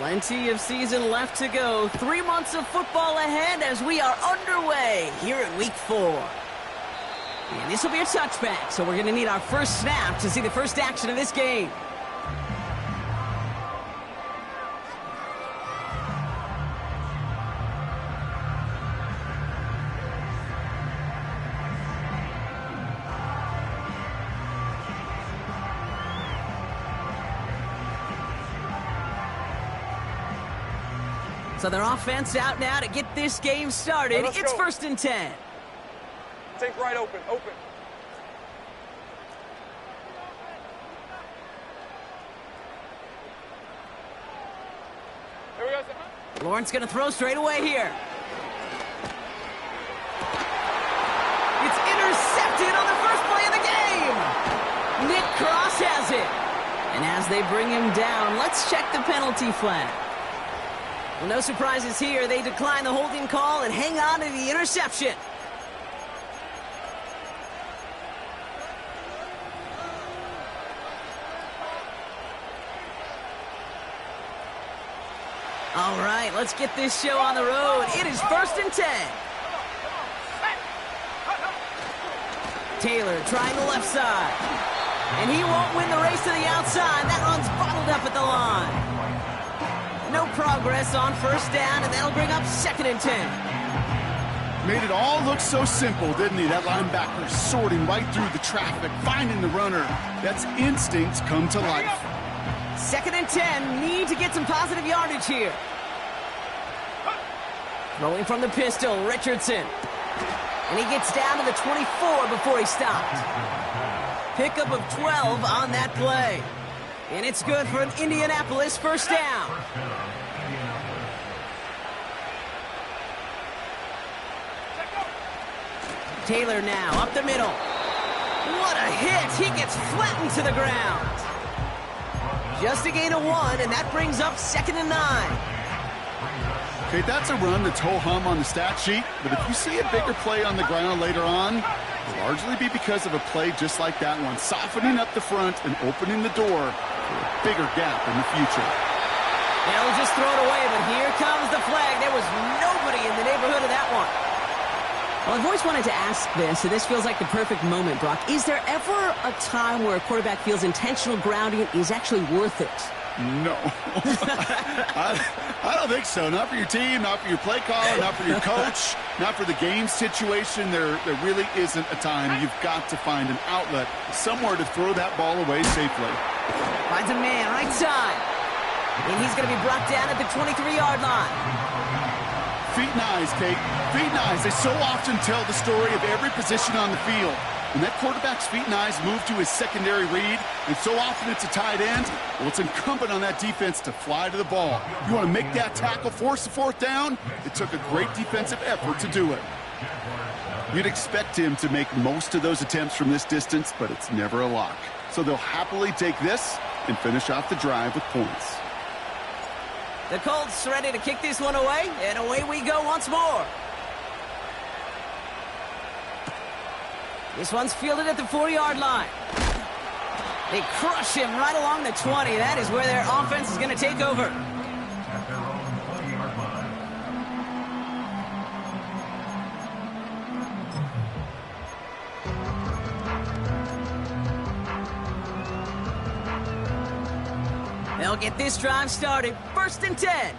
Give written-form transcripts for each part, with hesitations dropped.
Plenty of season left to go. 3 months of football ahead as we are underway here in Week 4. And this will be a touchback, so we're going to need our first snap to see the first action of this game. So their offense out now to get this game started. Right, it's go. 1st and 10. Take right open. Here we go. Lawrence going to throw straight away here. It's intercepted on the first play of the game. Nick Cross has it. And as they bring him down, let's check the penalty flag. Well, no surprises here. They decline the holding call and hang on to the interception. All right, let's get this show on the road. It is 1st and 10. Taylor trying the left side. And he won't win the race to the outside. That run's bottled up at the line. No progress on 1st down, and that'll bring up 2nd and 10. Made it all look so simple, didn't he? That linebacker sorting right through the traffic, finding the runner. That's instinct come to life. 2nd and 10, need to get some positive yardage here. Rolling from the pistol, Richardson. And he gets down to the 24 before he stopped. Pickup of 12 on that play. And it's good for an Indianapolis 1st down. Taylor now up the middle. What a hit! He gets flattened to the ground. Just a gain of 1, and that brings up 2nd and 9. Okay, that's a run that's ho-hum on the stat sheet, but if you see a bigger play on the ground later on, it'll largely be because of a play just like that one, softening up the front and opening the door for a bigger gap in the future. They'll just throw it away, but here comes the flag. There was nobody in the neighborhood of that one. Well, I've always wanted to ask this, and this feels like the perfect moment, Brock. Is there ever a time where a quarterback feels intentional grounding is actually worth it? No. I don't think so. Not for your team, not for your play caller, not for your coach, not for the game situation. There really isn't a time. You've got to find an outlet, somewhere to throw that ball away safely. Finds a man, right side. And he's going to be brought down at the 23-yard line. Feet and eyes, Kate. Feet and eyes. They so often tell the story of every position on the field. When that quarterback's feet and eyes move to his secondary read, and so often it's a tight end, well, it's incumbent on that defense to fly to the ball. You want to make that tackle, force the 4th down? It took a great defensive effort to do it. You'd expect him to make most of those attempts from this distance, but it's never a lock. So they'll happily take this and finish off the drive with points. The Colts ready to kick this one away, and away we go once more. This one's fielded at the 4-yard line. They crush him right along the 20. That is where their offense is going to take over. They'll get this drive started. 1st and 10.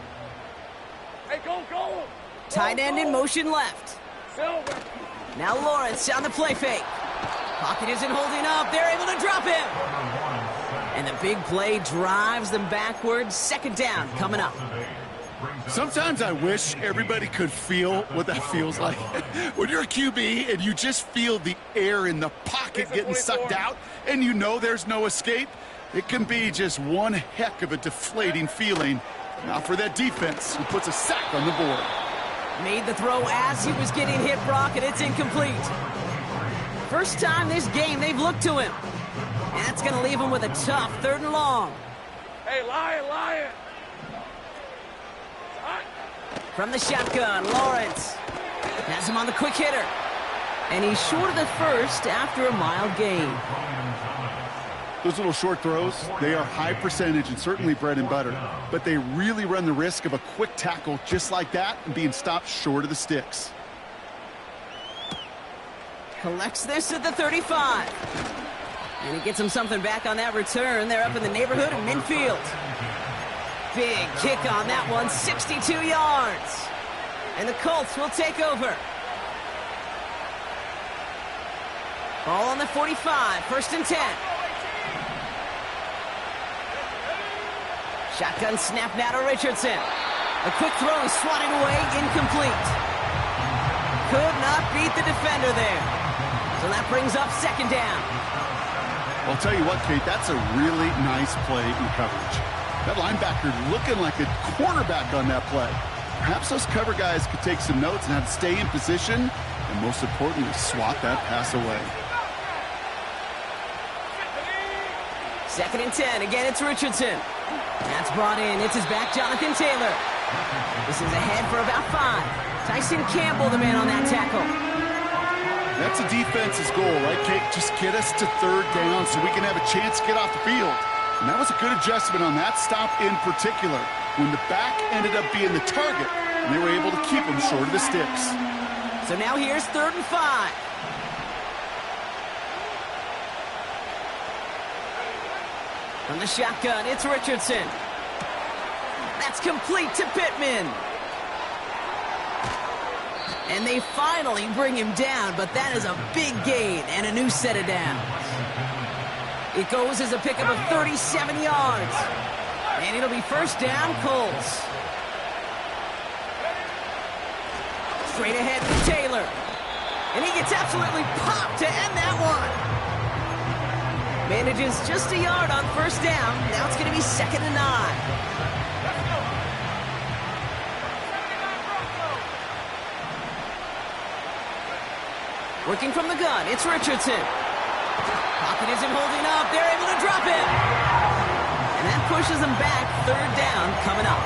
Hey, go. Tight end in motion left. Silver. Now Lawrence on the play fake. Pocket isn't holding up. They're able to drop him. And the big play drives them backwards. 2nd down coming up. Sometimes I wish everybody could feel what that feels like. When you're a QB and you just feel the air in the pocket getting sucked out and you know there's no escape, it can be just one heck of a deflating feeling. Now for that defense, who puts a sack on the board. Made the throw as he was getting hit, Brock, and it's incomplete. First time this game they've looked to him. And that's going to leave him with a tough 3rd and long. Hey, Lion. From the shotgun, Lawrence has him on the quick hitter. And he's short of the 1st after a mild gain. Those little short throws, they are high percentage and certainly bread and butter, but they really run the risk of a quick tackle just like that and being stopped short of the sticks. Collects this at the 35. And he gets him something back on that return. They're up in the neighborhood of midfield. Big kick on that one, 62 yards. And the Colts will take over. Ball on the 45, 1st and 10. Shotgun snap now to Richardson. A quick throw is swatted away, incomplete. Could not beat the defender there. So that brings up 2nd down. I'll tell you what, Kate, that's a really nice play in coverage. That linebacker looking like a quarterback on that play. Perhaps those cover guys could take some notes on how to stay in position and, most importantly, swat that pass away. 2nd and 10. Again, it's Richardson. That's brought in. It's his back, Jonathan Taylor. This is ahead for about 5. Tyson Campbell, the man on that tackle. That's a defense's goal, right, Kate? Just get us to 3rd down so we can have a chance to get off the field. And that was a good adjustment on that stop in particular, when the back ended up being the target, and they were able to keep him short of the sticks. So now here's 3rd and 5. From the shotgun, it's Richardson. That's complete to Pittman. And they finally bring him down, but that is a big gain and a new set of downs. It goes as a pickup of 37 yards. And it'll be 1st down, Colts. Straight ahead with Taylor. And he gets absolutely popped to end that one. Manages just a yard on 1st down. Now it's going to be 2nd and 9. Working from the gun, it's Richardson. Pocket isn't holding up. They're able to drop him. And that pushes them back. 3rd down coming up.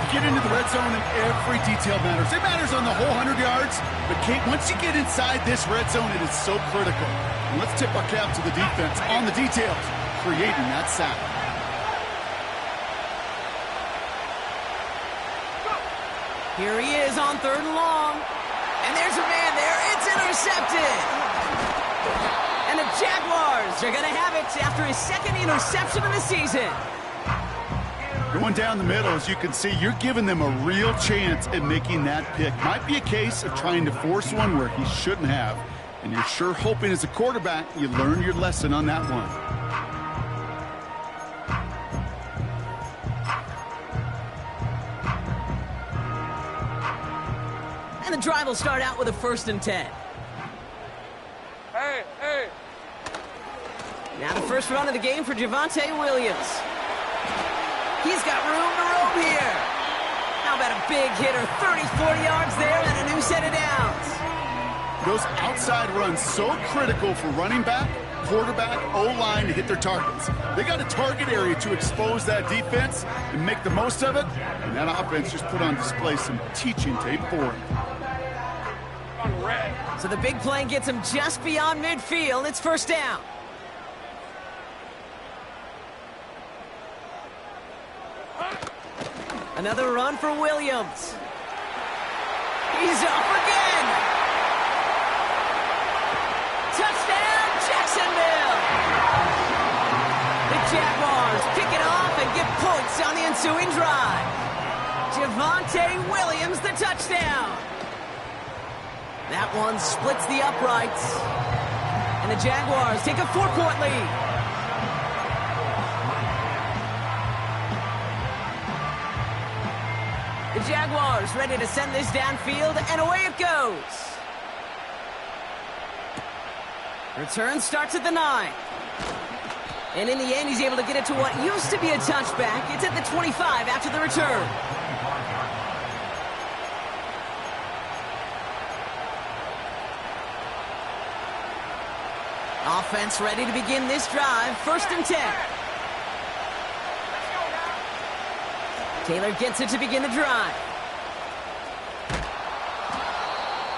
You get into the red zone and every detail matters. It matters on the whole 100 yards. But, Kate, once you get inside this red zone, it is so critical. And let's tip our cap to the defense on the details, creating that sack. Here he is on 3rd and long. And there's a man there. It's intercepted. And the Jaguars are going to have it after his 2nd interception of the season. Going down the middle, as you can see, you're giving them a real chance at making that pick. Might be a case of trying to force one where he shouldn't have. And you're sure hoping as a quarterback you learn your lesson on that one. And the drive will start out with a 1st and 10. Hey, hey. Now the first run of the game for Javonte Williams. He's got room to roam here. How about a big hitter, 30-40 yards there and a new set of downs. Those outside runs so critical for running back, quarterback, O-line to hit their targets. They got a target area to expose that defense and make the most of it, and that offense just put on display some teaching tape for it. So the big play gets him just beyond midfield. It's 1st down. Another run for Williams. He's off again. Touchdown, Jacksonville. The Jaguars pick it off and get points on the ensuing drive. Javonte Williams, the touchdown. That one splits the uprights. And the Jaguars take a 4-point lead. The Jaguars ready to send this downfield, and away it goes. Return starts at the 9. And in the end, he's able to get it to what used to be a touchback. It's at the 25 after the return. Offense ready to begin this drive. 1st and 10. Taylor gets it to begin the drive.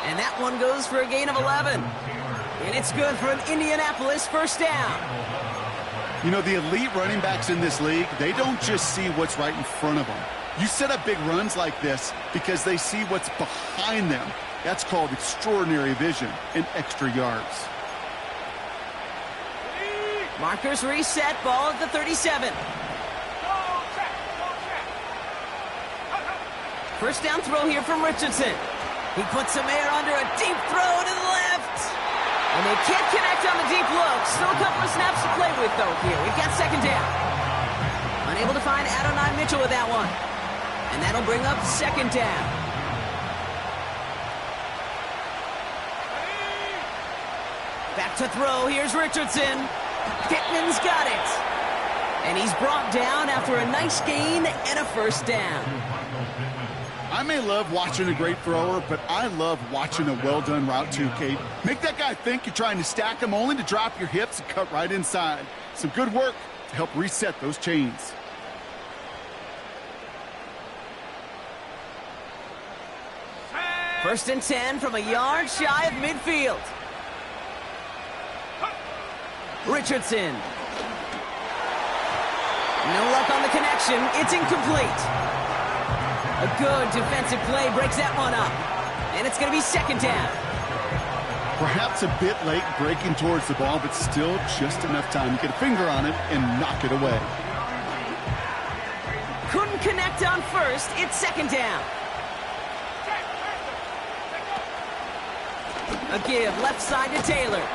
And that one goes for a gain of 11. And it's good for an Indianapolis 1st down. You know, the elite running backs in this league, they don't just see what's right in front of them. You set up big runs like this because they see what's behind them. That's called extraordinary vision and extra yards. Markers reset, ball at the 37. First down throw here from Richardson. He puts some air under a deep throw to the left. And they can't connect on the deep look. Still a couple of snaps to play with, though, here. We've got second down. Unable to find Adonai Mitchell with that one. And that'll bring up second down. Back to throw. Here's Richardson. Pittman's got it. And he's brought down after a nice gain and a first down. I may love watching a great thrower, but I love watching a well-done route too, Kate. Make that guy think you're trying to stack him only to drop your hips and cut right inside. Some good work to help reset those chains. First and 10 from a yard shy of midfield. Richardson. No luck on the connection. It's incomplete. A good defensive play breaks that one up. And it's going to be second down. Perhaps a bit late breaking towards the ball, but still just enough time to get a finger on it and knock it away. Couldn't connect on first. It's second down. A give left side to Taylor.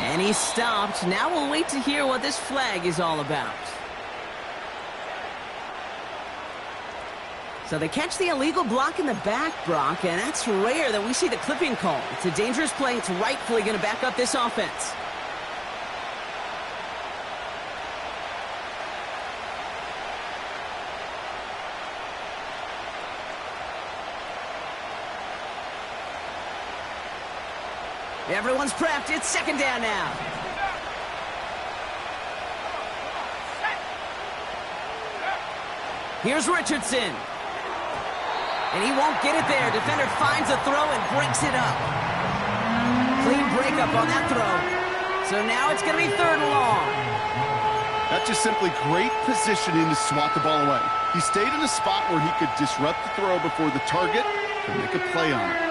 And he's stopped. Now we'll wait to hear what this flag is all about. So they catch the illegal block in the back, Brock, and that's rare that we see the clipping call. It's a dangerous play. It's rightfully going to back up this offense. Everyone's prepped. It's second down now. Here's Richardson. And he won't get it there. Defender finds a throw and breaks it up. Clean breakup on that throw. So now it's going to be third and long. That's just simply great positioning to swat the ball away. He stayed in a spot where he could disrupt the throw before the target could make a play on it.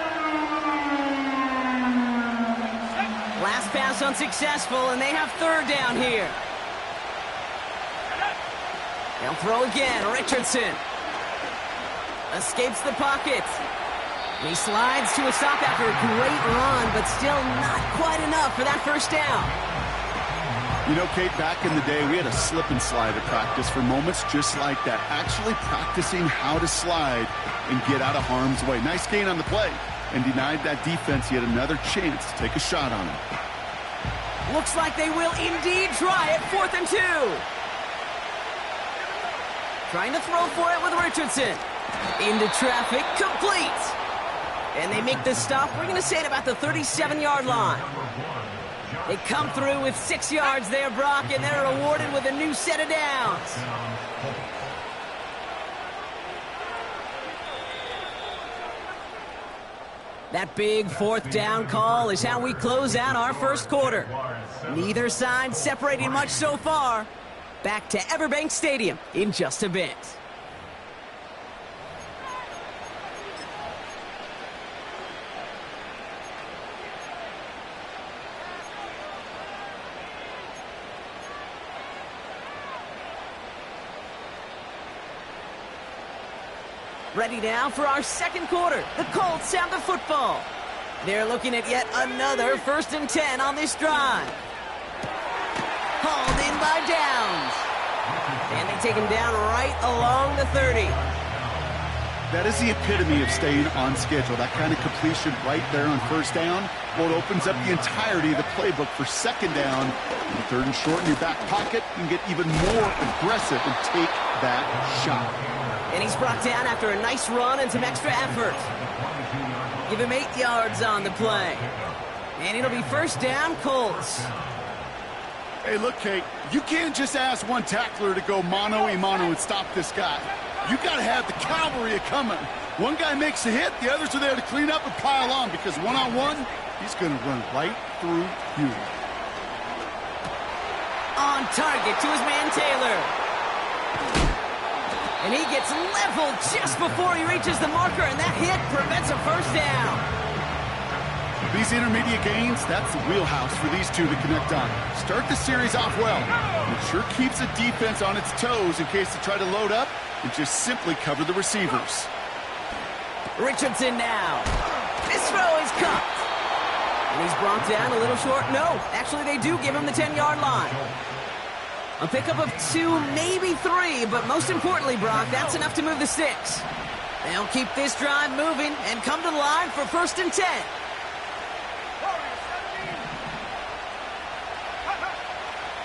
Last pass unsuccessful, and they have third down here. They'll throw again. Richardson escapes the pocket. He slides to a stop after a great run, but still not quite enough for that first down. You know, Kate, back in the day, we had a slip and slide at practice for moments just like that. Actually practicing how to slide and get out of harm's way. Nice gain on the play, and denied that defense yet another chance to take a shot on him. Looks like they will indeed try it. 4th and 2. Trying to throw for it with Richardson. Into traffic, complete. And they make the stop. We're going to say at about the 37-yard line. They come through with 6 yards there, Brock, and they're rewarded with a new set of downs. That big 4th down call is how we close out our first quarter. Neither side separating much so far. Back to Everbank Stadium in just a bit. Ready now for our second quarter. The Colts have the football. They're looking at yet another 1st and 10 on this drive. Hauled in by Downs. And they take him down right along the 30. That is the epitome of staying on schedule. That kind of completion right there on first down. Well, it opens up the entirety of the playbook for second down. And 3rd and short in your back pocket. You can get even more aggressive and take that shot. And he's brought down after a nice run and some extra effort. Give him 8 yards on the play. And it'll be first down, Colts. Hey, look, Kate, you can't just ask one tackler to go mano-a-mano and stop this guy. You got to have the cavalry coming. One guy makes a hit, the others are there to clean up and pile on, because one-on-one, he's going to run right through you. On target to his man Taylor. And he gets leveled just before he reaches the marker, and that hit prevents a first down. These intermediate gains, that's the wheelhouse for these two to connect on. Start the series off well. It sure keeps the defense on its toes in case they try to load up and just simply cover the receivers. Richardson now. This throw is cut. And he's brought down a little short. No, actually they do give him the 10-yard line. A pickup of 2, maybe 3, but most importantly, Brock, that's enough to move the sticks. They'll keep this drive moving and come to the line for 1st and 10.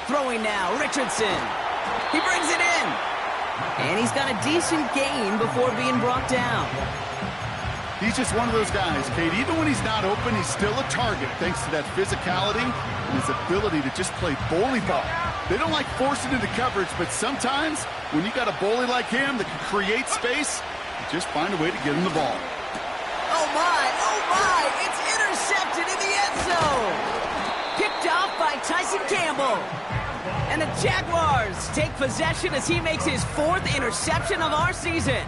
Throwing now, Richardson. He brings it in. And he's got a decent gain before being brought down. He's just one of those guys, Kate. Even when he's not open, he's still a target thanks to that physicality and his ability to just play bully ball. They don't like forcing into coverage, but sometimes when you got a bully like him that can create space, you just find a way to get him the ball. Oh my, it's intercepted in the end zone. Picked off by Tyson Campbell. And the Jaguars take possession as he makes his 4th interception of our season.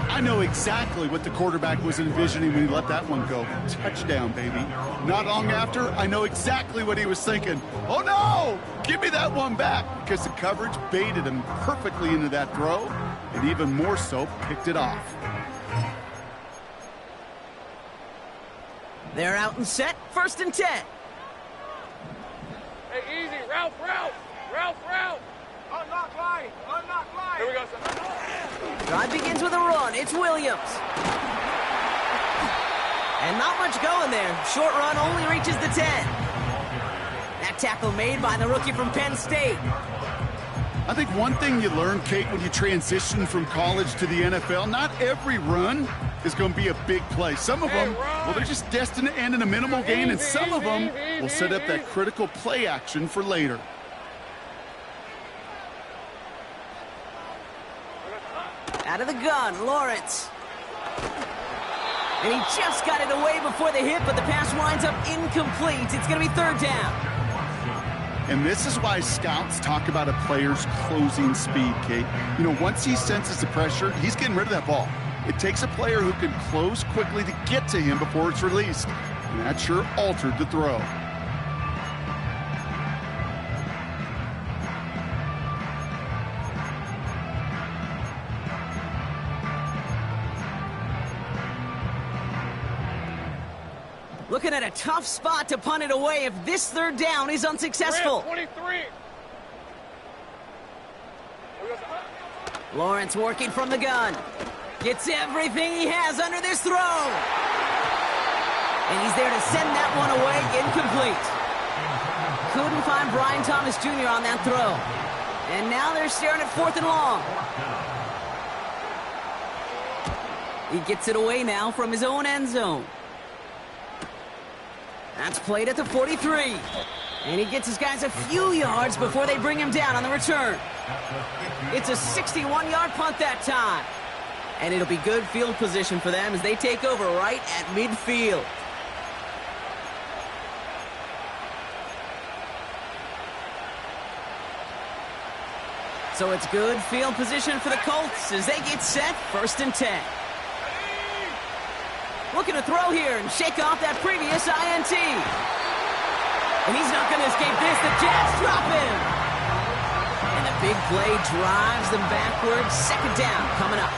I know exactly what the quarterback was envisioning when he let that one go. Touchdown, baby. Not long after, I know exactly what he was thinking. Oh, no! Give me that one back, because the coverage baited him perfectly into that throw, and even more so, picked it off. They're out and set, 1st and 10. Hey, easy. Route. Unlock line. Here we go, son. Drive begins with a run. It's Williams. And not much going there. Short run only reaches the 10. That tackle made by the rookie from Penn State. I think one thing you learn, Kate, when you transition from college to the NFL, not every run is going to be a big play. Some of them, well, they're just destined to end in a minimal gain, and some of them will set up that critical play action for later. Out of the gun, Lawrence. And he just got it away before the hit, but the pass winds up incomplete. It's going to be 3rd down. And this is why scouts talk about a player's closing speed, Kate. You know, once he senses the pressure, he's getting rid of that ball. It takes a player who can close quickly to get to him before it's released. And that sure altered the throw. Looking at a tough spot to punt it away if this 3rd down is unsuccessful. 23. Lawrence working from the gun. Gets everything he has under this throw. And he's there to send that one away, incomplete. Couldn't find Brian Thomas Jr. on that throw. And now they're staring at 4th and long. He gets it away now from his own end zone. That's played at the 43. And he gets his guys a few yards before they bring him down on the return. It's a 61-yard punt that time. And it'll be good field position for them as they take over right at midfield. So it's good field position for the Colts as they get set, 1st and 10. Looking to throw here and shake off that previous INT. And he's not going to escape this. The Jets drop him. And the big play drives them backwards. 2nd down coming up.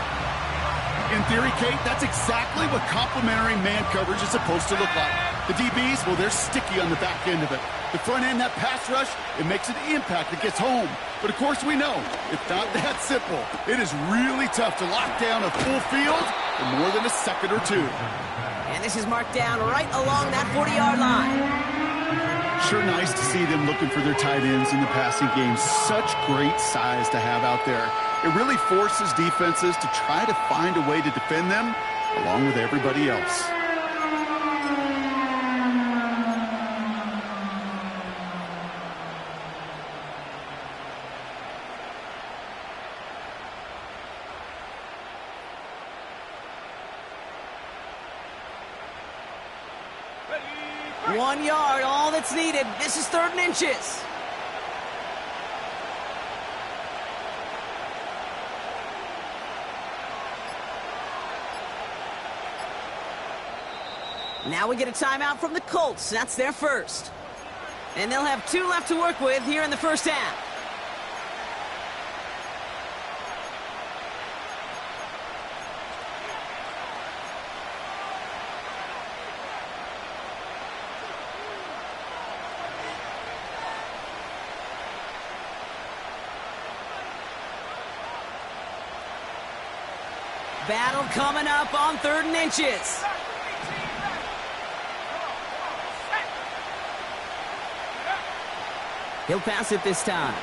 In theory, Kate, that's exactly what complementary man coverage is supposed to look like. The DBs, well, they're sticky on the back end of it. The front end, that pass rush, it makes an impact that gets home. But, of course, we know it's not that simple. It is really tough to lock down a full field for more than a second or two. And this is marked down right along that 40-yard line. Sure nice to see them looking for their tight ends in the passing game. Such great size to have out there. It really forces defenses to try to find a way to defend them along with everybody else. Ready, 1 yard, all that's needed. This is 3rd and inches. Now we get a timeout from the Colts. That's their first. And they'll have 2 left to work with here in the first half. Battle coming up on 3rd and inches. He'll pass it this time.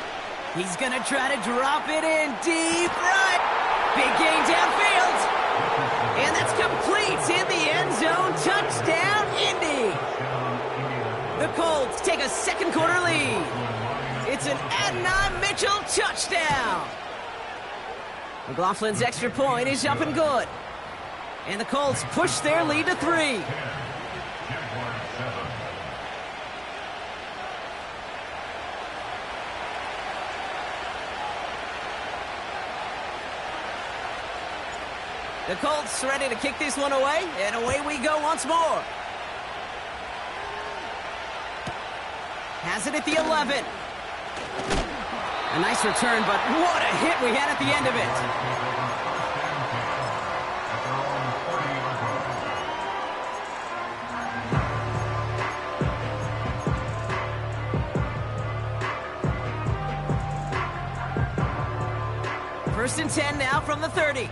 He's going to try to drop it in deep right. Big gain downfield. And that's complete in the end zone. Touchdown, Indy. The Colts take a second quarter lead. It's an Adnan Mitchell touchdown. McLaughlin's extra point is up and good. And the Colts push their lead to 3. The Colts ready to kick this one away, and away we go once more. Has it at the 11. A nice return, but what a hit we had at the end of it. First and 10 now from the 30.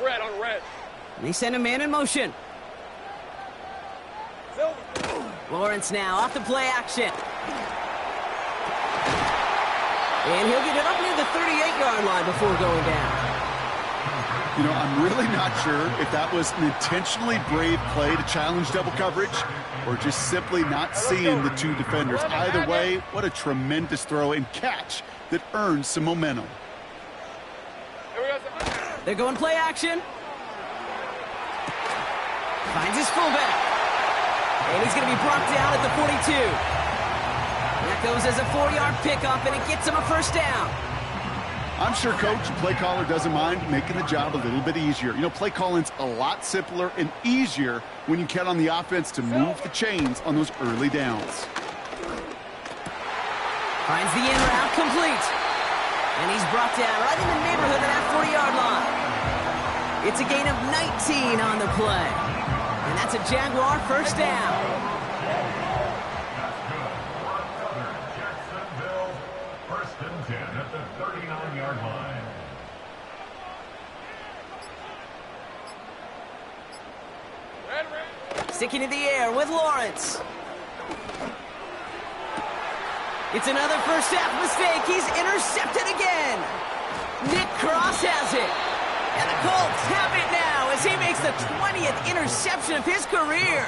Red on red. And they send a man in motion. Lawrence now off the play action. And he'll get it up near the 38-yard line before going down. You know, I'm really not sure if that was an intentionally brave play to challenge double coverage or just simply not seeing the 2 defenders. Either way, what a tremendous throw and catch that earns some momentum. They're going play action. Finds his fullback. And he's going to be brought down at the 42. That goes as a 4-yard pickup, and it gets him a first down. I'm sure Coach, play caller, doesn't mind making the job a little bit easier. You know, play calling's a lot simpler and easier when you count on the offense to move the chains on those early downs. Finds the in route complete. And he's brought down right in the neighborhood of that 40-yard line. It's a gain of 19 on the play. And that's a Jaguar first down. First and 10 at the 39-yard line. Sticking in the air with Lawrence. It's another first half mistake. He's intercepted again. Nick Cross has it. And the Colts have it now as he makes the 20th interception of his career.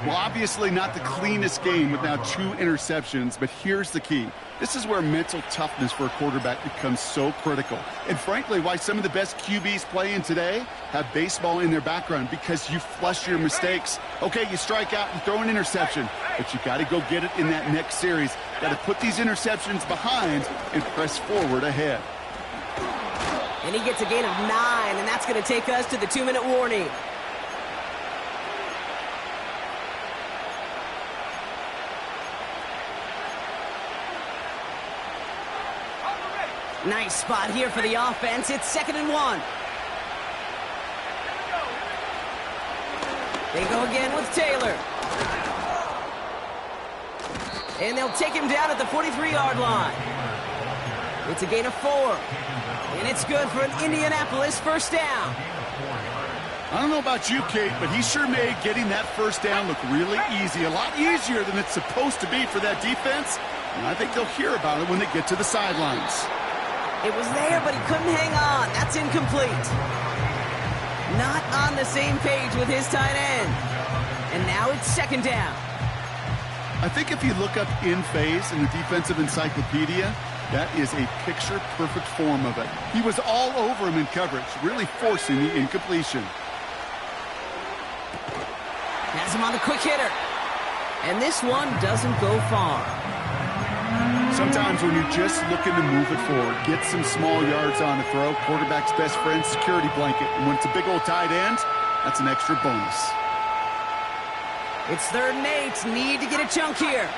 Well, obviously not the cleanest game with now 2 interceptions, but here's the key. This is where mental toughness for a quarterback becomes so critical. And frankly, why some of the best QBs playing today have baseball in their background, because you flush your mistakes. Okay, you strike out and throw an interception, but you got to go get it in that next series. Got to put these interceptions behind and press forward ahead. And he gets a gain of 9, and that's going to take us to the 2-minute warning. Nice spot here for the offense. It's 2nd and 1. They go again with Taylor. And they'll take him down at the 43-yard line. It's a gain of 4. And it's good for an Indianapolis first down. I don't know about you, Kate, but he sure made getting that first down look really easy. A lot easier than it's supposed to be for that defense. And I think they'll hear about it when they get to the sidelines. It was there, but he couldn't hang on. That's incomplete. Not on the same page with his tight end. And now it's 2nd down. I think if you look up in phase in the defensive encyclopedia, that is a picture-perfect form of it. He was all over him in coverage, really forcing the incompletion. Has him on the quick hitter. And this one doesn't go far. Sometimes when you're just looking to move it forward, get some small yards on the throw, quarterback's best friend, security blanket. And when it's a big old tight end, that's an extra bonus. It's 3rd and 8. Need to get a chunk here.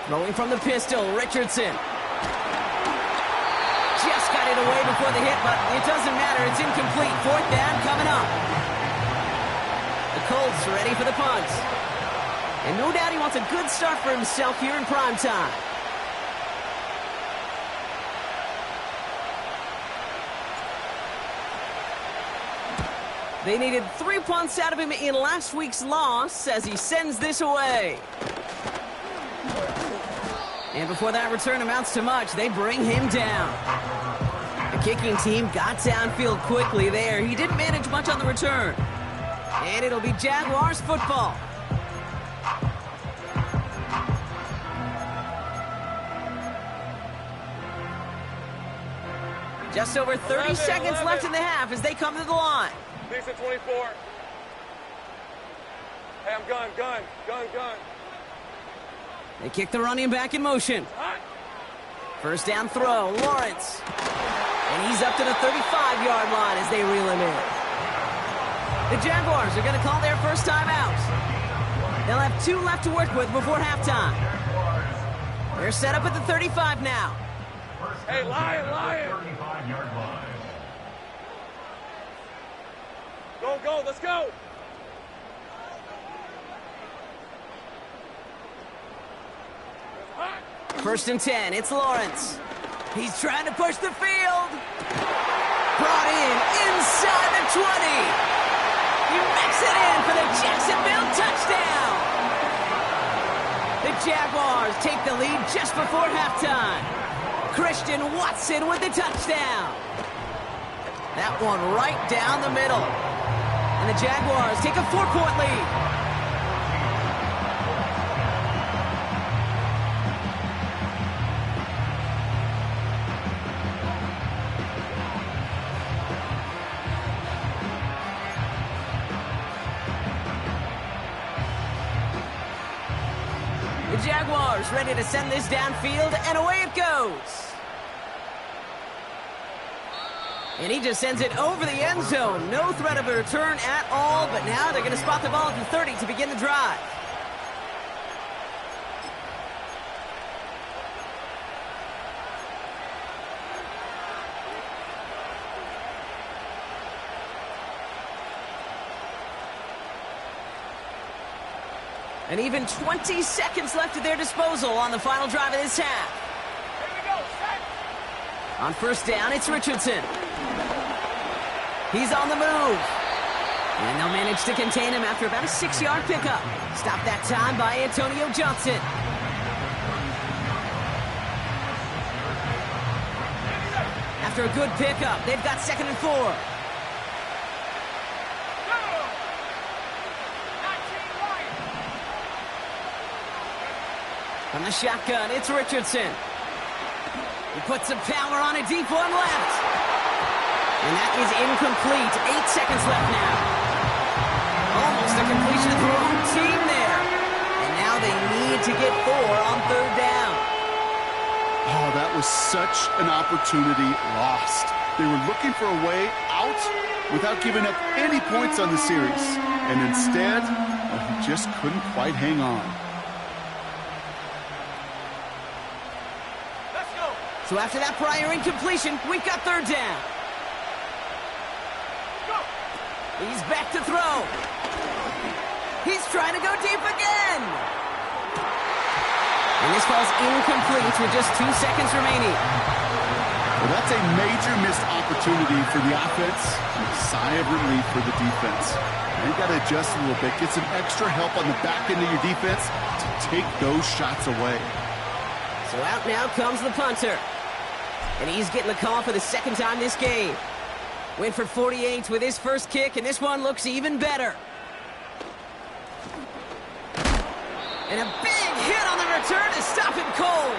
Throwing from the pistol, Richardson. Just got it away before the hit, but it doesn't matter. It's incomplete. 4th down coming up. The Colts ready for the punt. And no doubt he wants a good start for himself here in prime time. They needed 3 punts out of him in last week's loss as he sends this away. And before that return amounts to much, they bring him down. The kicking team got downfield quickly there. He didn't manage much on the return. And it'll be Jaguars football. Just over 30 seconds left in the half as they come to the line. Decent 24. Hey, I'm gun. They kick the running back in motion. 1st down throw, Lawrence. And he's up to the 35-yard line as they reel him in. The Jaguars are going to call their first time out. They'll have 2 left to work with before halftime. They're set up at the 35 now. Hey, Lion! 35-yard line. Go, let's go! First and 10, it's Lawrence. He's trying to push the field. Brought in inside the 20. He makes it in for the Jacksonville touchdown. The Jaguars take the lead just before halftime. Christian Watson with the touchdown. That one right down the middle. And the Jaguars take a 4-point lead. The Jaguars ready to send this downfield, and away it goes. And he just sends it over the end zone. No threat of a return at all, but now they're going to spot the ball at the 30 to begin the drive. And even 20 seconds left at their disposal on the final drive of this half. Here we go, set! On 1st down, it's Richardson. He's on the move. And they'll manage to contain him after about a 6-yard pickup. Stopped that time by Antonio Johnson. After a good pickup, they've got 2nd and 4. From the shotgun, it's Richardson. He puts some power on a deep one left. And that is incomplete. 8 seconds left now. Almost a completion of the wrong team there. And now they need to get 4 on 3rd down. Oh, that was such an opportunity lost. They were looking for a way out without giving up any points on the series. And instead, he just couldn't quite hang on. So after that prior incompletion, we've got 3rd down. He's back to throw. He's trying to go deep again. And this ball's incomplete with just 2 seconds remaining. Well, that's a major missed opportunity for the offense and a sigh of relief for the defense. They've got to adjust a little bit, get some extra help on the back end of your defense to take those shots away. So out now comes the punter. And he's getting the call for the 2nd time this game. Went for 48 with his first kick, and this one looks even better. And a big hit on the return to stop him cold.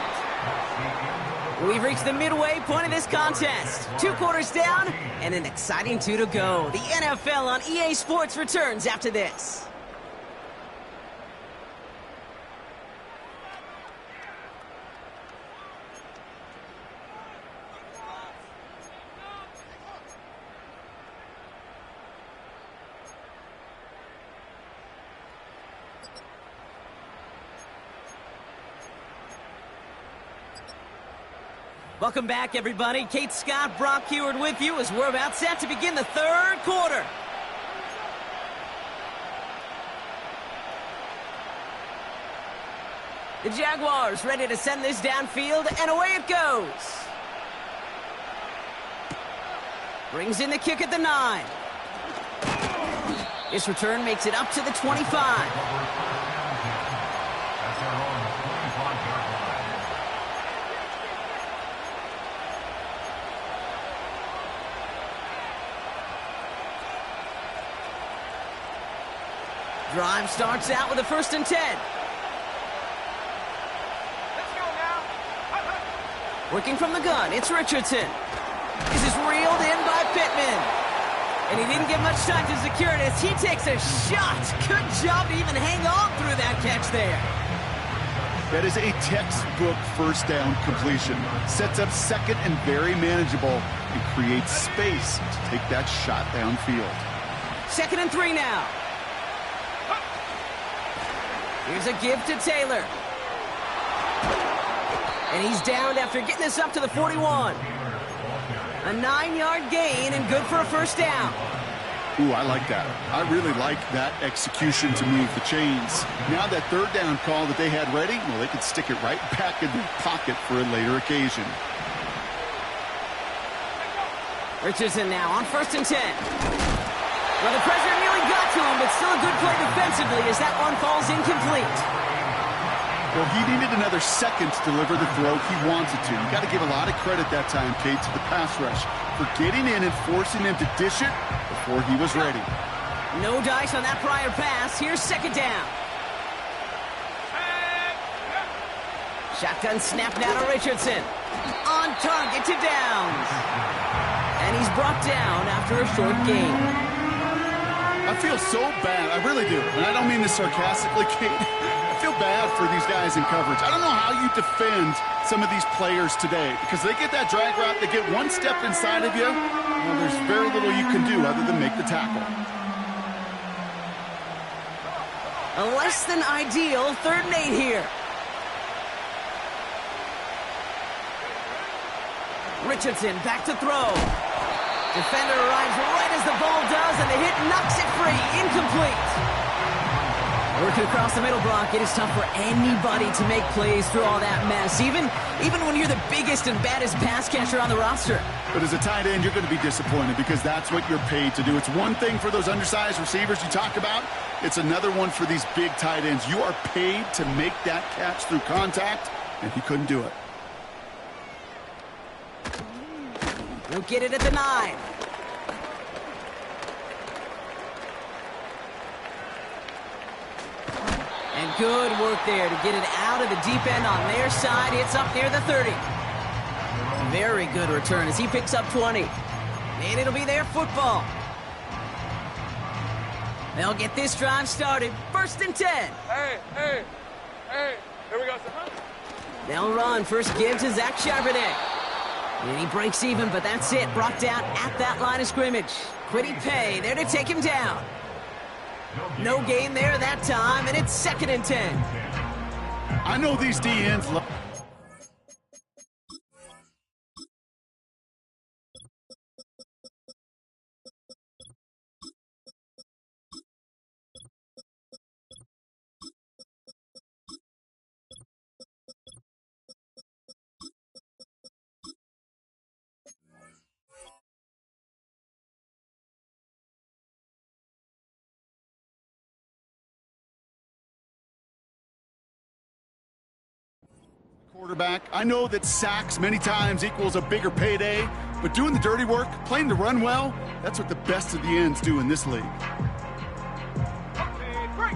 We've reached the midway point of this contest. 2 quarters down, and an exciting 2 to go. The NFL on EA Sports returns after this. Welcome back, everybody. Kate Scott, Brock Heward with you as we're about set to begin the 3rd quarter. The Jaguars ready to send this downfield, and away it goes. Brings in the kick at the 9. This return makes it up to the 25. Drive starts out with a 1st and 10. Let's go now. Working from the gun, it's Richardson. This is reeled in by Pittman. And he didn't get much time to secure it as he takes a shot. Good job to even hang on through that catch there. That is a textbook first down completion. Sets up 2nd and very manageable and creates space to take that shot downfield. 2nd and 3 now. Here's a give to Taylor. And he's downed after getting this up to the 41. A 9-yard gain and good for a 1st down. Ooh, I like that. I really like that execution to move the chains. Now that 3rd down call that they had ready, well, they could stick it right back in their pocket for a later occasion. Richardson now on 1st and 10. Well, the pressure nearly got to him, but still a good play defensively as that one falls incomplete. Well, he needed another second to deliver the throw he wanted to. You got to give a lot of credit that time, Kate, to the pass rush for getting in and forcing him to dish it before he was ready. No dice on that prior pass. Here's 2nd down. Shotgun snap now to Richardson. On target to Downs. And he's brought down after a short gain. I feel so bad. I really do. And I don't mean this sarcastically, Kate. I feel bad for these guys in coverage. I don't know how you defend some of these players today because they get that drag route, they get one step inside of you, well, there's very little you can do other than make the tackle. A less than ideal 3rd and 8 here. Richardson back to throw. Defender arrives right as the ball does, and the hit knocks it free. Incomplete. Working across the middle, Brock, it is tough for anybody to make plays through all that mess, even when you're the biggest and baddest pass catcher on the roster. But as a tight end, you're going to be disappointed because that's what you're paid to do. It's one thing for those undersized receivers you talk about. It's another one for these big tight ends. You are paid to make that catch through contact, and he couldn't do it. We'll get it at the 9. And good work there to get it out of the deep end on their side. It's up near the 30. Very good return as he picks up 20. And it'll be their football. They'll get this drive started. 1st and 10. Hey. Here we go, son. They'll run. First give to Zach Charbonnet. And he breaks even, but that's it. Brought down at that line of scrimmage. Quiddy Pay there to take him down. No gain there that time, and it's 2nd and 10. I know these DNs love... quarterback. I know that sacks many times equals a bigger payday, But doing the dirty work, playing the run well, that's what the best of the ends do in this league.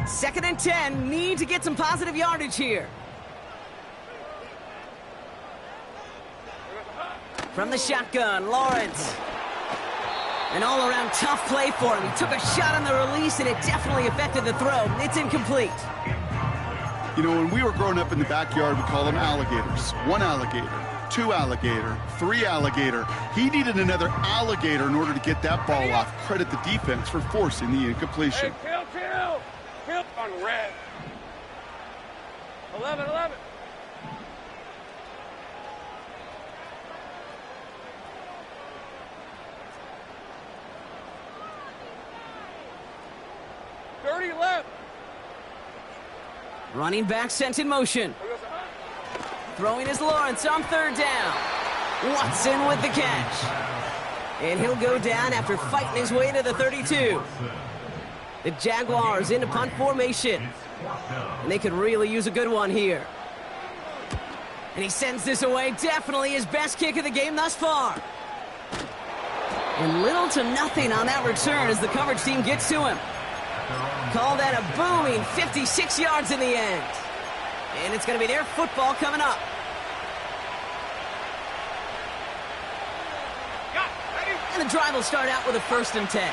2nd and 10, need to get some positive yardage here. From the shotgun, Lawrence. An all-around tough play for him. He took a shot on the release, and it definitely affected the throw. It's incomplete. You know, when we were growing up in the backyard, we call them alligators. 1 alligator, 2 alligator, 3 alligator. He needed another alligator in order to get that ball off. Credit the defense for forcing the incompletion. Hey, kill. Kill on red. 11. 30 left. Running back sent in motion. Throwing is Lawrence on 3rd down. Watson with the catch. And he'll go down after fighting his way to the 32. The Jaguars into punt formation. And they could really use a good one here. And he sends this away. Definitely his best kick of the game thus far. And little to nothing on that return as the coverage team gets to him. Call that a booming 56 yards in the end. And it's going to be their football coming up. And the drive will start out with a 1st and 10.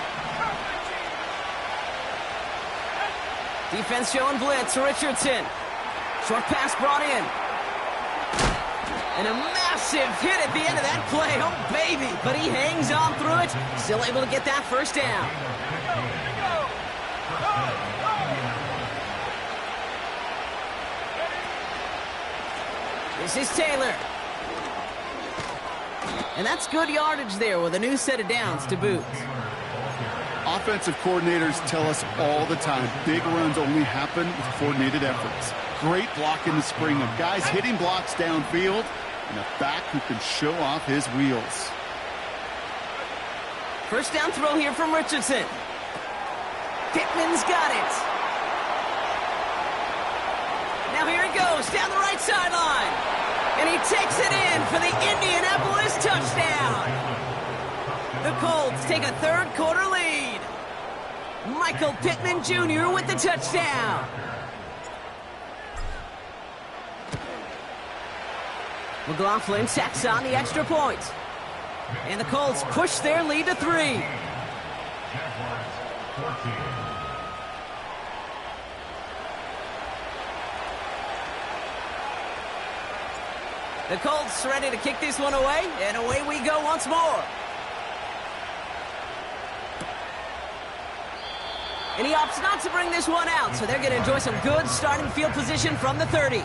Defense showing blitz. Richardson. Short pass brought in. And a massive hit at the end of that play. Oh, baby. But he hangs on through it. Still able to get that 1st down. This is Taylor. And that's good yardage there with a new set of downs to boot. Offensive coordinators tell us all the time, big runs only happen with coordinated efforts. Great block in the spring of guys hitting blocks downfield and a back who can show off his wheels. 1st down throw here from Richardson. Pittman's got it. Now here he goes down the right sideline. And he takes it in for the Indianapolis touchdown. The Colts take a 3rd quarter lead. Michael Pittman Jr. with the touchdown. McLaughlin tacks on the extra point. And the Colts push their lead to 3. The Colts ready to kick this one away, and away we go once more. And he opts not to bring this one out, so they're going to enjoy some good starting field position from the 30.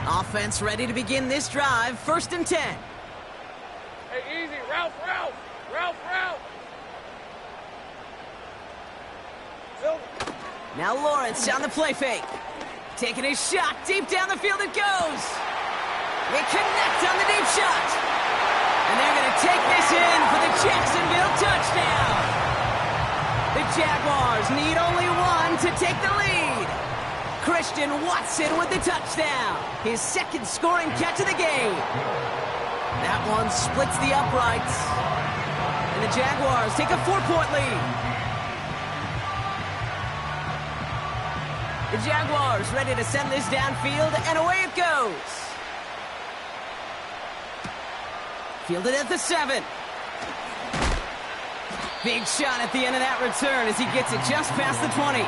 Offense ready to begin this drive, 1st and 10. Hey, easy. Ralph. Now Lawrence on the play fake. Taking his shot. Deep down the field it goes. They connect on the deep shot. And they're going to take this in for the Jacksonville touchdown. The Jaguars need only 1 to take the lead. Christian Watson with the touchdown. His 2nd scoring catch of the game. That one splits the uprights. And the Jaguars take a 4-point lead. The Jaguars ready to send this downfield, and away it goes. Fielded at the 7. Big shot at the end of that return as he gets it just past the 20.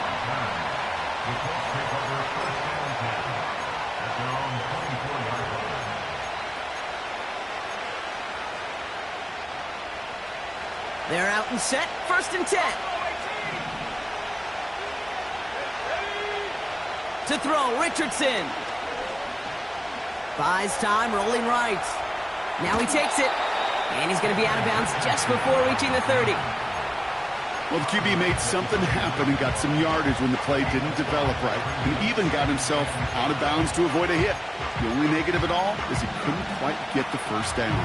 They're out and set, 1st and 10. To throw, Richardson. Buys time, rolling right. Now he takes it. And he's going to be out of bounds just before reaching the 30. Well, the QB made something happen and got some yardage when the play didn't develop right. And even got himself out of bounds to avoid a hit. The only negative at all is he couldn't quite get the 1st down.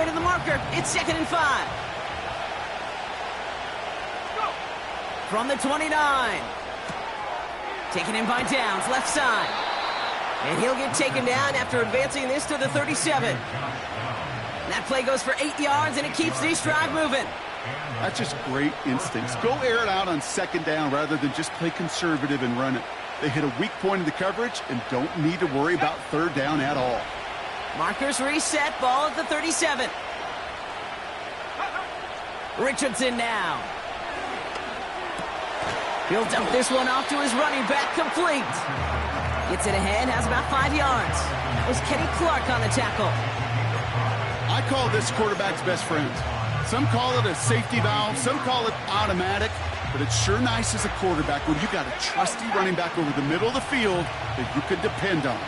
way to the marker. It's 2nd and 5. From the 29. Taken in by Downs, left side. And he'll get taken down after advancing this to the 37. That play goes for 8 yards, and it keeps this drive moving. That's just great instincts. Go air it out on 2nd down rather than just play conservative and run it. They hit a weak point in the coverage and don't need to worry about 3rd down at all. Markers reset, ball at the 37. Richardson now. He'll dump this one off to his running back, complete. Gets it ahead, has about 5 yards. That was Kenny Clark on the tackle. I call this quarterback's best friend. Some call it a safety valve, some call it automatic, but it's sure nice as a quarterback when you got a trusty running back over the middle of the field that you can depend on.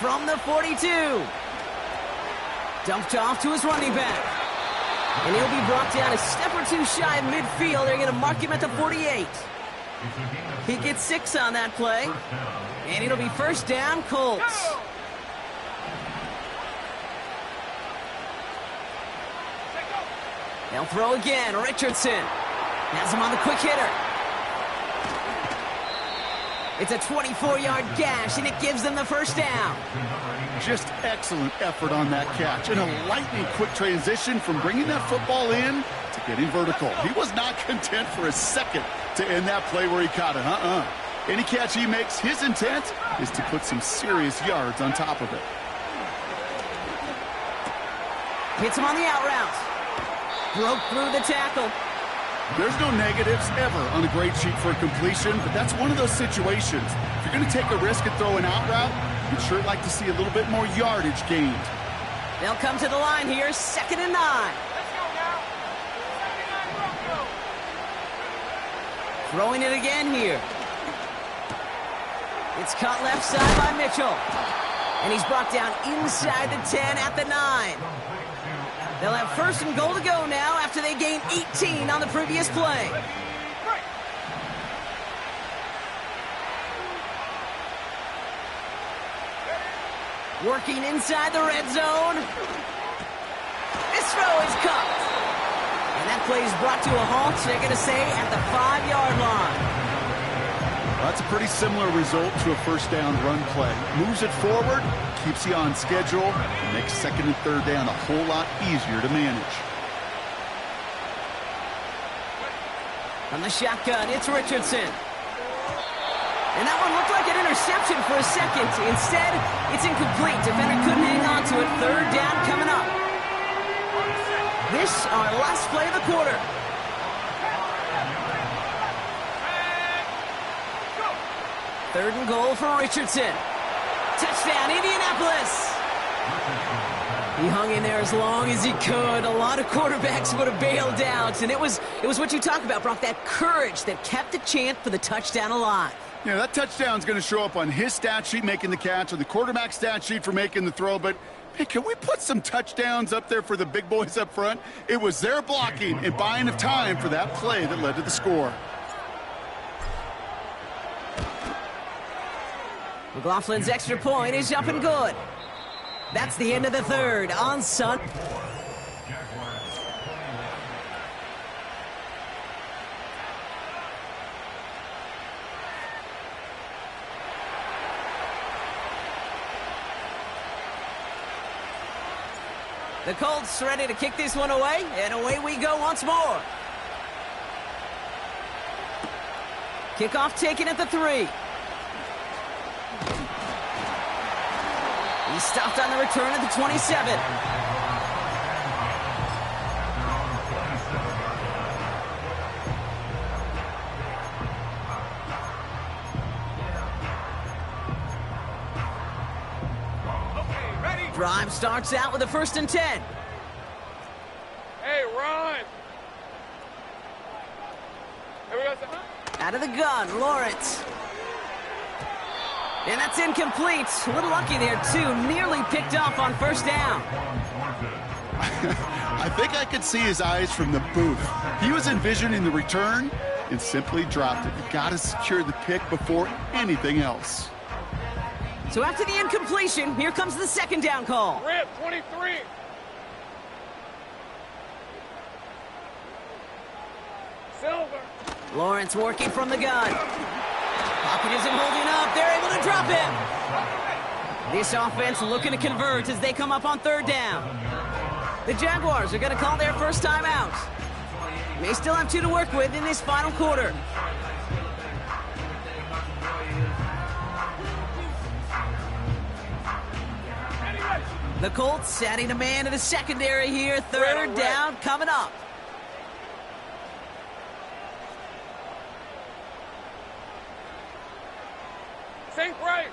From the 42. Dumped off to his running back. And he'll be brought down a step or two shy of midfield. They're going to mark him at the 48. He gets 6 on that play. And it'll be 1st down, Colts. They'll throw again. Richardson has him on the quick hitter. It's a 24-yard gash, and it gives them the 1st down. Just excellent effort on that catch. And a lightning-quick transition from bringing that football in to getting vertical. He was not content for a second to end that play where he caught it. Any catch he makes, his intent is to put some serious yards on top of it. Hits him on the out route. Broke through the tackle. There's no negatives ever on a grade sheet for a completion, but that's one of those situations. If you're going to take a risk and throw an out route, you'd sure like to see a little bit more yardage gained. They'll come to the line here, 2nd and 9. Let's go now. 79 Bronco. Throwing it again here. It's caught left side by Mitchell. And he's brought down inside the 10 at the 9. They'll have 1st and goal to go now after they gained 18 on the previous play. Working inside the red zone. This throw is caught. And that play is brought to a halt, they're going to say, at the 5-yard line. That's a pretty similar result to a 1st down run play. Moves it forward, keeps you on schedule, and makes 2nd and 3rd down a whole lot easier to manage. From the shotgun, it's Richardson. And that one looked like an interception for a second. Instead, it's incomplete. Defender couldn't hang on to it. 3rd down coming up. This, our last play of the quarter. Third and goal for Richardson. Touchdown, Indianapolis. He hung in there as long as he could. A lot of quarterbacks would have bailed out. And it was what you talk about, Brock, that courage that kept the chant for the touchdown alive. Yeah, that touchdown's going to show up on his stat sheet making the catch, or the quarterback stat sheet for making the throw. But, hey, can we put some touchdowns up there for the big boys up front? It was their blocking and buying of time for that play that led to the score. McLaughlin's extra point is up and good. That's the end of the 3rd on Sun. The Colts ready to kick this one away, and away we go once more. Kickoff taken at the 3. He's stopped on the return at the 27. Okay, ready? Drive starts out with a 1st and 10. Hey, run. Here we go. Out of the gun, Lawrence. And that's incomplete. A little lucky there, too. Nearly picked off on 1st down. I think I could see his eyes from the booth. He was envisioning the return and simply dropped it. You got to secure the pick before anything else. So after the incompletion, here comes the second down call. Rip, 23. Silver. Lawrence working from the gun. Pocket isn't holding up. They're able to drop him. This offense looking to convert as they come up on third down. The Jaguars are going to call their first time out. May still have 2 to work with in this final quarter. The Colts setting a man in the secondary here. Third down coming up. Think right.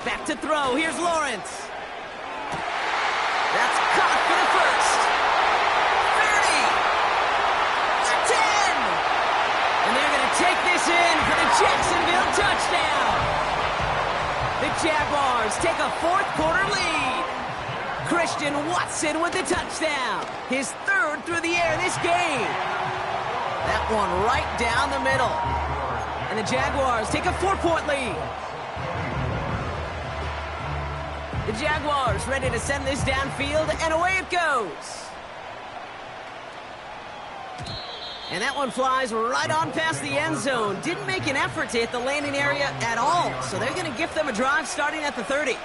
Back to throw. Here's Lawrence. That's caught for the first. 30. 10. And they're going to take this in for the Jacksonville touchdown. The Jaguars take a fourth quarter lead. Christian Watson with the touchdown. His third through the air this game. That one right down the middle. And the Jaguars take a 4-point lead. The Jaguars ready to send this downfield, and away it goes. And that one flies right on past the end zone. Didn't make an effort to hit the landing area at all, so they're going to gift them a drive starting at the 30.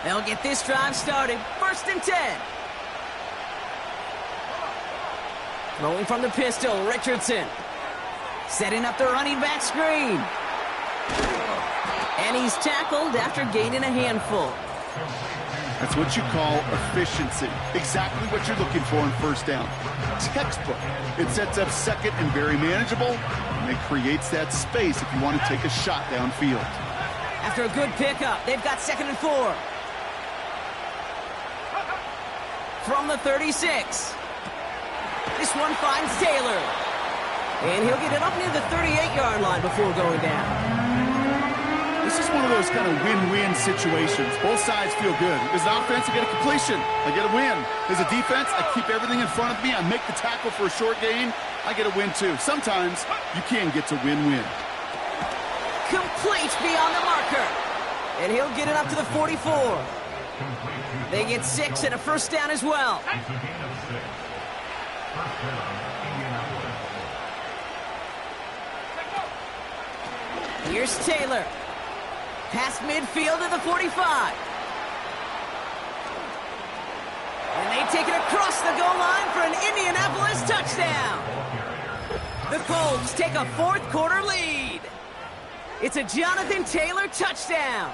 They'll get this drive started. 1st and 10. Throwing from the pistol, Richardson. Setting up the running back screen. And he's tackled after gaining a handful. That's what you call efficiency. Exactly what you're looking for in first down. Textbook. It sets up second and very manageable, and it creates that space if you want to take a shot downfield. After a good pickup, they've got 2nd and 4. From the 36. This one finds Taylor. And he'll get it up near the 38-yard line before going down. This is one of those kind of win-win situations. Both sides feel good. As an offense, I get a completion. I get a win. As a defense, I keep everything in front of me. I make the tackle for a short gain. I get a win, too. Sometimes you can get to win-win. Complete beyond the marker. And he'll get it up to the 44. They get 6 and a first down as well. Here's Taylor. Past midfield to the 45. And they take it across the goal line for an Indianapolis touchdown. The Colts take a fourth quarter lead. It's a Jonathan Taylor touchdown.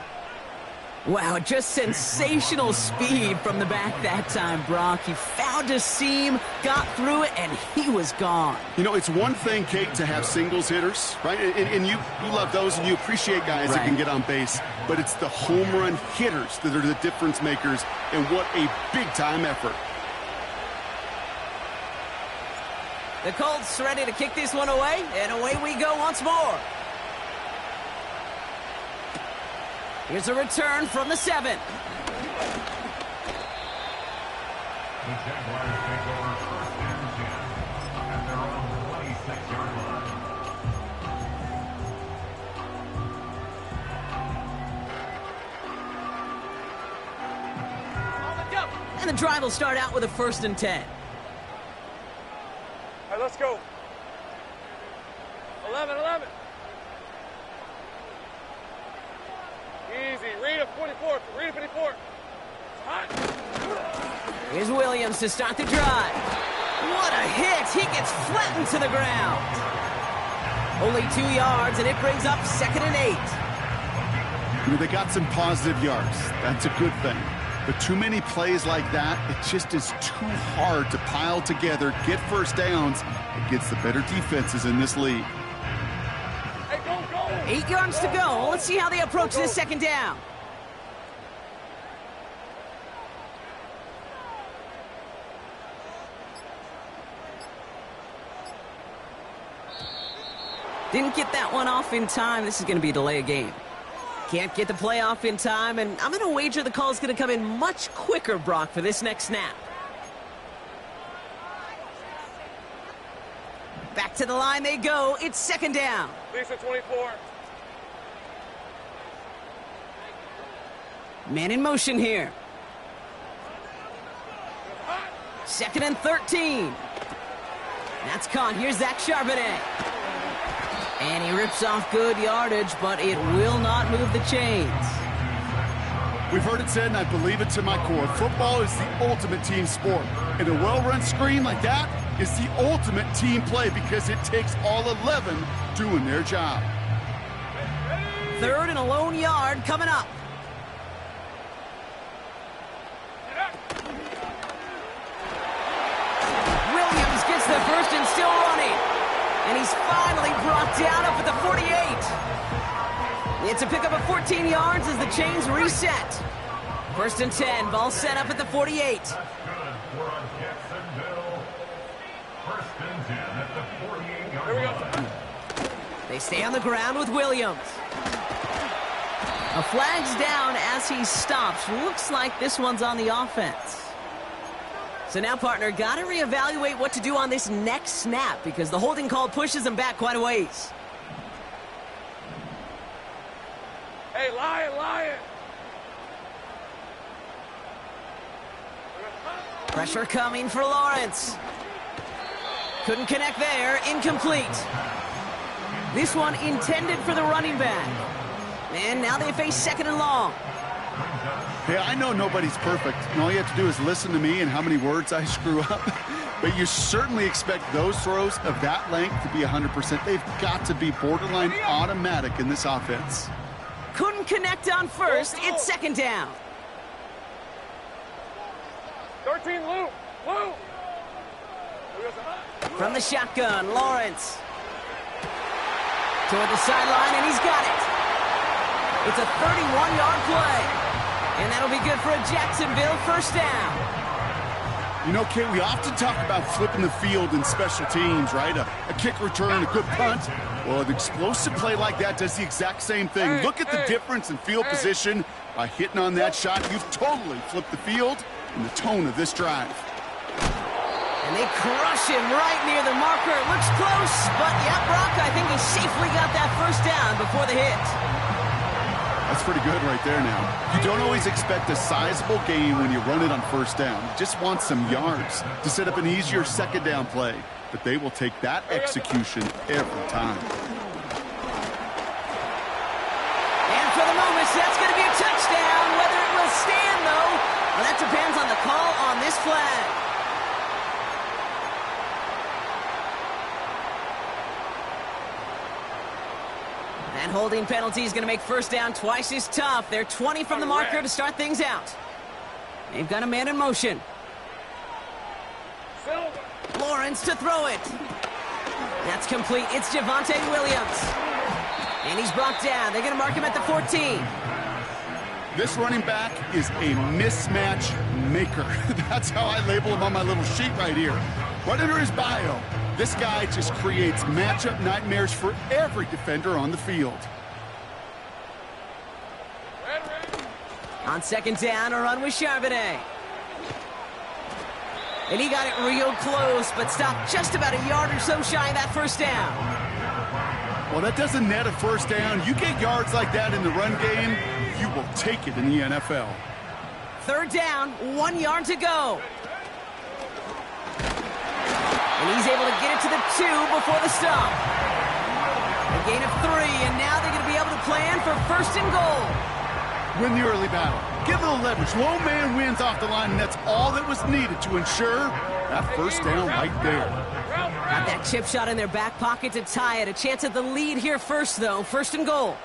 Wow, just sensational speed from the back that time, Brock. He found a seam, got through it, and he was gone. You know, it's one thing, Kate, to have singles hitters, right? And you love those, and you appreciate guys that can get on base. But it's the home run hitters that are the difference makers, and what a big-time effort. The Colts ready to kick this one away, and away we go once more. Here's a return from the 7. The Jaguars take over 1st and 10 at their own 26-yard line. And the drive will start out with a 1st and 10. All right, let's go. 11. Easy. Read a 44. Read a 54. It's hot. Here's Williams to start the drive. What a hit. He gets flattened to the ground. Only 2 yards, and it brings up 2nd and 8. You know, they got some positive yards. That's a good thing. But too many plays like that, it just is too hard to pile together, get first downs against the better defenses in this league. 8 yards to go. Let's see how they approach this 2nd down. Didn't get that one off in time. This is going to be a delay of game. Can't get the play off in time, and I'm going to wager the call is going to come in much quicker, Brock, for this next snap. Back to the line they go. It's second down. Lisa 24. Man in motion here. Second and 13. That's caught. Here's Zach Charbonnet. And he rips off good yardage, but it will not move the chains. We've heard it said, and I believe it to my core, football is the ultimate team sport. And a well-run screen like that is the ultimate team play because it takes all 11 doing their job. Third and a lone yard coming up. Williams gets the first and still running. And he's finally brought down up at the 48. It's a pickup of 14 yards as the chains reset. First and 10, ball set up at the 48. That's good for a Jacksonville. First and 10 at the 48-yard line. They stay on the ground with Williams. A flag's down as he stops. Looks like this one's on the offense. So now, partner, got to reevaluate what to do on this next snap because the holding call pushes him back quite a ways. Hey, Lion! Pressure coming for Lawrence. Couldn't connect there. Incomplete. This one intended for the running back. And now they face second and long. Hey, I know nobody's perfect, and all you have to do is listen to me and how many words I screw up. But you certainly expect those throws of that length to be 100%. They've got to be borderline automatic in this offense. Couldn't connect on first. It's second down. 13, Lou! From the shotgun, Lawrence. Toward the sideline, and he's got it. It's a 31-yard play. And that'll be good for a Jacksonville first down. You know, Kate, we often talk about flipping the field in special teams, right? A kick return, a good punt. Well, an explosive play like that does the exact same thing. Look at the difference in field position. By hitting on that shot, you've totally flipped the field and the tone of this drive. And they crush him right near the marker. It looks close, but yeah, Brock, I think he safely got that first down before the hit. That's pretty good right there now. You don't always expect a sizable gain when you run it on first down. You just want some yards to set up an easier second down play. But they will take that execution every time. And for the moment, that's going to be a touchdown. Whether it will stand, though, well, that depends on the call on this flag. That holding penalty is going to make first down twice as tough. They're 20 from the marker to start things out. They've got a man in motion. Lawrence to throw it. That's complete. It's Javonte Williams. And he's brought down. They're going to mark him at the 14. This running back is a mismatch maker. That's how I label him on my little sheet right here. Right under his bio. This guy just creates matchup nightmares for every defender on the field. On second down, a run with Charbonnet. And he got it real close, but stopped just about a yard or so shy of that first down. Well, that doesn't net a first down. You get yards like that in the run game, you will take it in the NFL. Third down, 1 yard to go. And he's able to get it to the 2 before the stop. A gain of 3, and now they're going to be able to plan for first and goal. Win the early battle. Give it a leverage. Low man wins off the line, and that's all that was needed to ensure that first down right there. Got that chip shot in their back pocket to tie it. A chance at the lead here first, though. First and goal.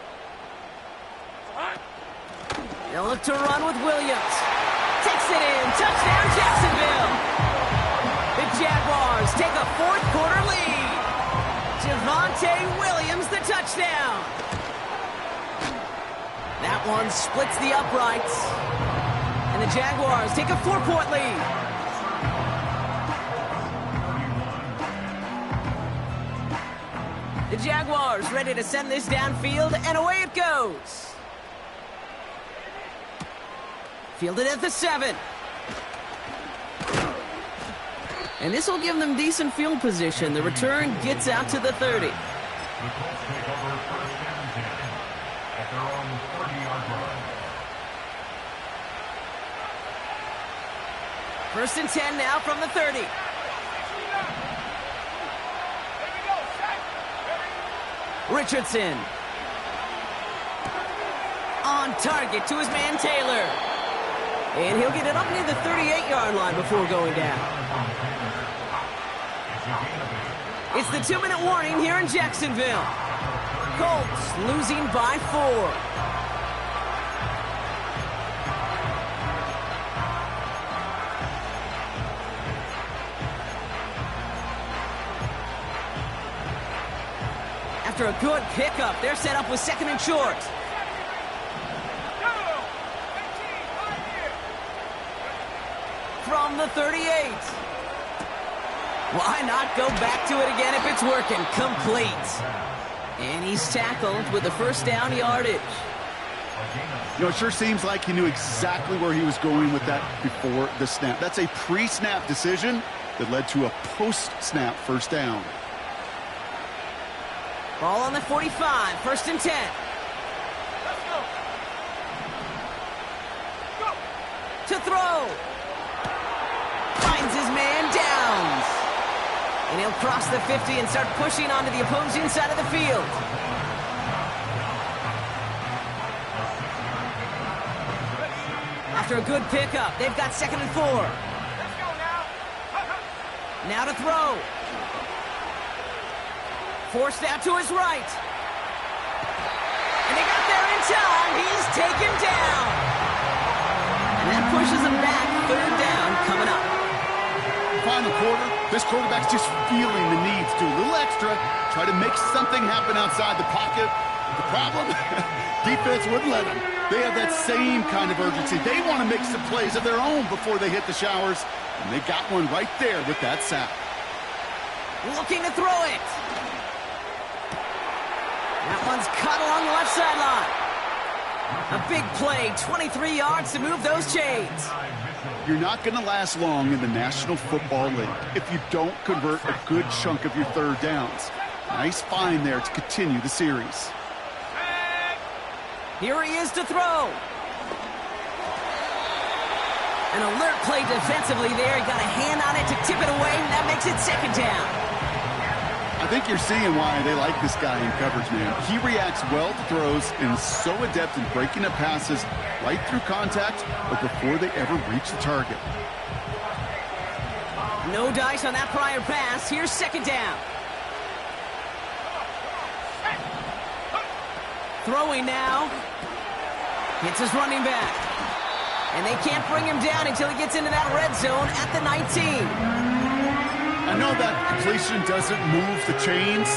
They'll look to run with Williams. Takes it in. Touchdown, Jacksonville. The Jaguars take a fourth-quarter lead. Javonte Williams, the touchdown. That one splits the uprights. And the Jaguars take a 4-point lead. The Jaguars ready to send this downfield, and away it goes. Fielded at the 7. And this will give them decent field position. The return gets out to the 30. The Colts take over 1st and 10 at their own 30-yard line. 1st and 10 now from the 30. Richardson. On target to his man Taylor. And he'll get it up near the 38-yard line before going down. It's the 2-minute warning here in Jacksonville. Colts losing by 4. After a good pickup, they're set up with 2nd and short. From the 38. Why not go back to it again if it's working? Complete. And he's tackled with the 1st down yardage. You know, it sure seems like he knew exactly where he was going with that before the snap. That's a pre-snap decision that led to a post-snap 1st down. Ball on the 45, 1st and 10. Let's go. Go. To throw. Finds his man Downs. And he'll cross the 50 and start pushing onto the opposing side of the field. After a good pickup, they've got 2nd and 4. Let's go now. Now to throw. Forced out to his right. And they got there in time. He's taken down. And that pushes him back. 3rd down coming up. Final quarter, this quarterback's just feeling the need to do a little extra, try to make something happen outside the pocket. The problem, defense wouldn't let them. They have that same kind of urgency. They want to make some plays of their own before they hit the showers, and they got one right there with that sack. Looking to throw it. That one's cut along the left sideline. A big play, 23 yards to move those chains. You're not going to last long in the National Football League if you don't convert a good chunk of your 3rd downs. Nice find there to continue the series. Here he is to throw. An alert play defensively there. He got a hand on it to tip it away, and that makes it 2nd down. I think you're seeing why they like this guy in coverage, man. He reacts well to throws and is so adept in breaking up passes right through contact, but before they ever reach the target. No dice on that prior pass. Here's 2nd down. Throwing now. Hits his running back. And they can't bring him down until he gets into that red zone at the 19. I know that completion doesn't move the chains.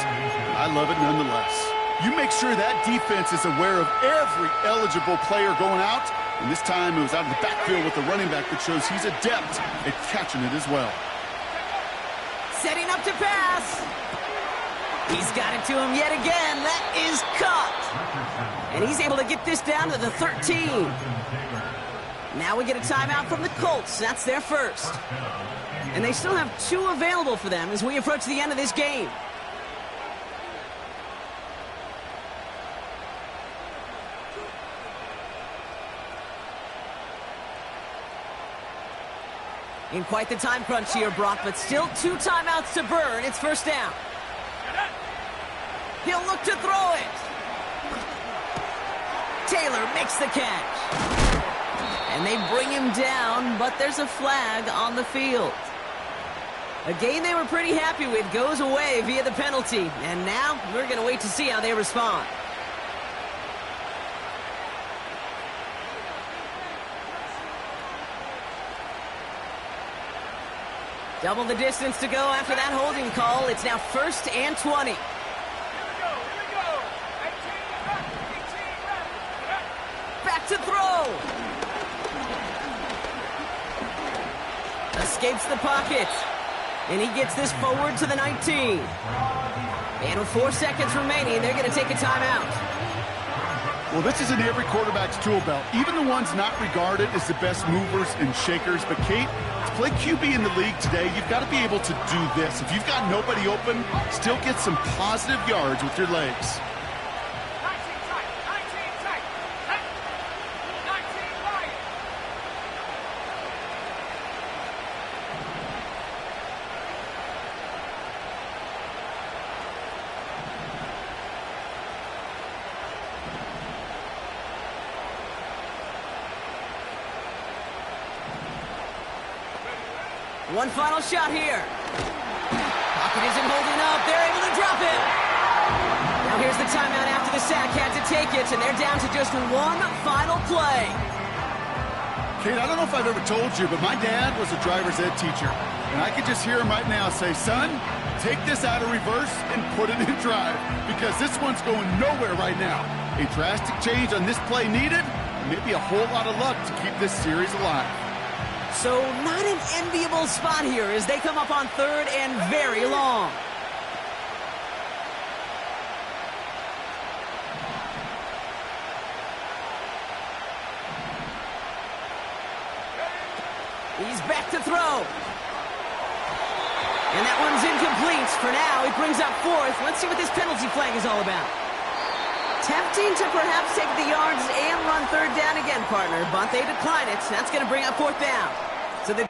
I love it nonetheless. You make sure that defense is aware of every eligible player going out. And this time it was out of the backfield with the running back that shows he's adept at catching it as well. Setting up to pass. He's got it to him yet again. That is caught. And he's able to get this down to the 13. Now we get a timeout from the Colts. That's their 1st. And they still have 2 available for them as we approach the end of this game. In quite the time crunch here, Brock, but still 2 timeouts to burn. It's 1st down. He'll look to throw it. Taylor makes the catch. And they bring him down, but there's a flag on the field. A game they were pretty happy with goes away via the penalty. And now we're going to wait to see how they respond. Double the distance to go after that holding call. It's now 1st and 20. Back to throw. Escapes the pocket. And he gets this forward to the 19. And with 4 seconds remaining, they're going to take a timeout. Well, this is in every quarterback's tool belt, even the ones not regarded as the best movers and shakers. But, Kate, to play QB in the league today, you've got to be able to do this. If you've got nobody open, still get some positive yards with your legs. One final shot here. Pocket isn't holding up. They're able to drop it. Now here's the timeout after the sack. Had to take it, and they're down to just one final play. Kate, I don't know if I've ever told you, but my dad was a driver's ed teacher. And I could just hear him right now say, son, take this out of reverse and put it in drive, because this one's going nowhere right now. A drastic change on this play needed, and maybe a whole lot of luck to keep this series alive. So not an enviable spot here as they come up on third and very long. He's back to throw. And that one's incomplete. For now, he brings up fourth. Let's see what this penalty flag is all about. Tempting to perhaps take the yards and run third down again, partner, but they decline it. That's going to bring up fourth down. So they